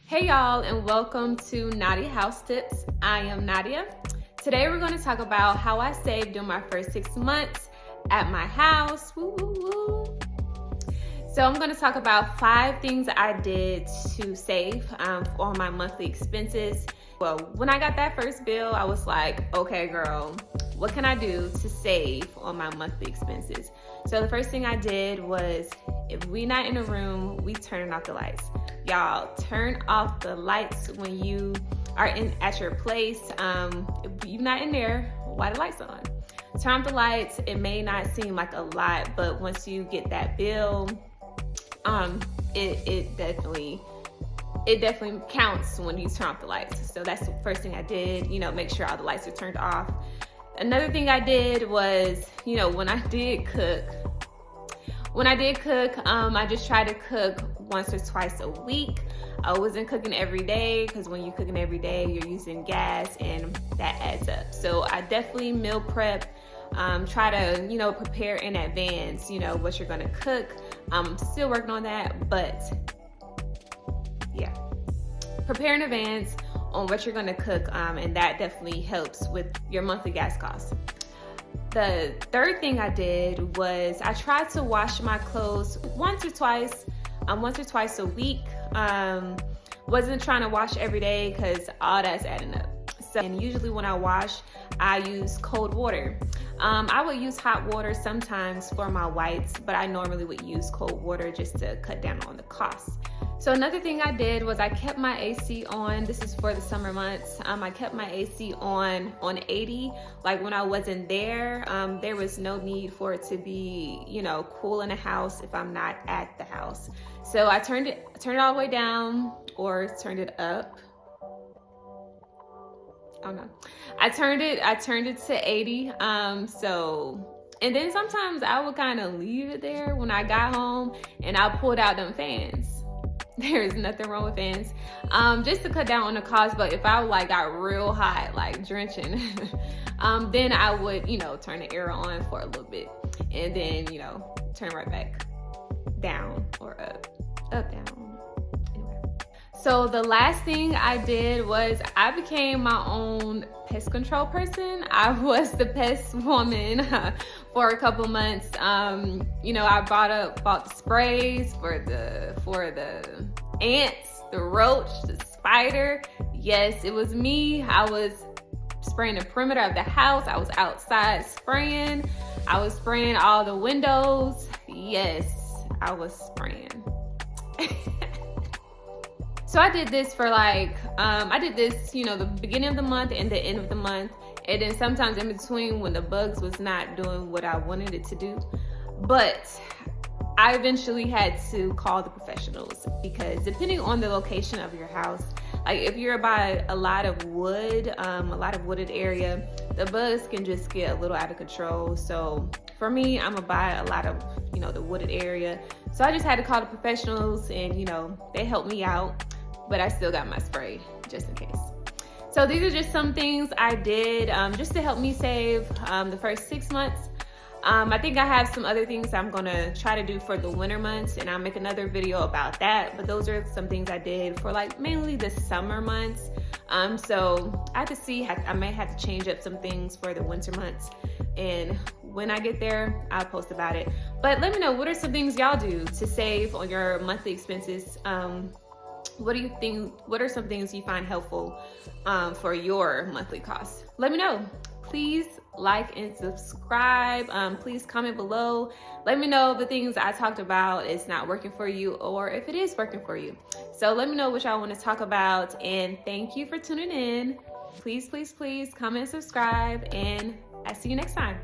Hey y'all, and welcome to Nadia House Tips. I am Nadia. Today we're going to talk about how I saved during my first 6 months at my house. Woo, woo, woo. So I'm going to talk about 5 things I did to save on my monthly expenses. Well, when I got that first bill, I was like, okay girl, what can I do to save on my monthly expenses? So the first thing I did was, if we not in a room, we turning off the lights. Y'all, turn off the lights when you are at your place. If you're not in there, why the lights on? Turn off the lights. It may not seem like a lot, but once you get that bill, it definitely counts when you turn off the lights. So that's the first thing I did, make sure all the lights are turned off. Another thing I did was, when I did cook, I just tried to cook once or twice a week. I wasn't cooking every day, because when you're cooking every day, you're using gas and that adds up. So I definitely meal prep, try to, prepare in advance, what you're gonna cook. I'm still working on that, but yeah, prepare in advance on what you're gonna cook, and that definitely helps with your monthly gas costs. The third thing I did was I tried to wash my clothes once or twice a week. Wasn't trying to wash every day because all that's adding up. So, and usually when I wash, I use cold water. I would use hot water sometimes for my whites, but I normally would use cold water just to cut down on the costs. So another thing I did was I kept my AC on. This is for the summer months. I kept my AC on 80. Like when I wasn't there, there was no need for it to be, cool in the house if I'm not at the house. So I turned it all the way down, or turned it up. Oh no, I turned it to 80. And then sometimes I would kind of leave it there when I got home, and I pulled out them fans. There is nothing wrong with fans, just to cut down on the cost. But if I got real hot, like drenching, then I would, turn the air on for a little bit, and then, turn right back down or up, down. Anyway. So the last thing I did was I became my own pest control person. I was the pest woman for a couple months. I bought the sprays for the ants, the roach, the spider. Yes, it was me. I was spraying the perimeter of the house. I was outside spraying. I was spraying all the windows. Yes, I was spraying. So I did this for the beginning of the month and the end of the month. And then sometimes in between when the bugs was not doing what I wanted it to do. But I eventually had to call the professionals, because depending on the location of your house, like if you're by a lot of wood, a lot of wooded area, the bugs can just get a little out of control. So for me, I'm by a lot of, the wooded area. So I just had to call the professionals, and, they helped me out, but I still got my spray just in case. So these are just some things I did just to help me save the first 6 months. I think I have some other things I'm gonna try to do for the winter months, and I'll make another video about that. But those are some things I did for mainly the summer months. So I have to see, I may have to change up some things for the winter months. And when I get there, I'll post about it. But let me know, what are some things y'all do to save on your monthly expenses? What do you think? What are some things you find helpful for your monthly costs? Let me know. Please like and subscribe. Please comment below. Let me know if the things I talked about is not working for you, or if it is working for you. So let me know what y'all want to talk about. And thank you for tuning in. Please, please, please comment and subscribe. And I'll see you next time.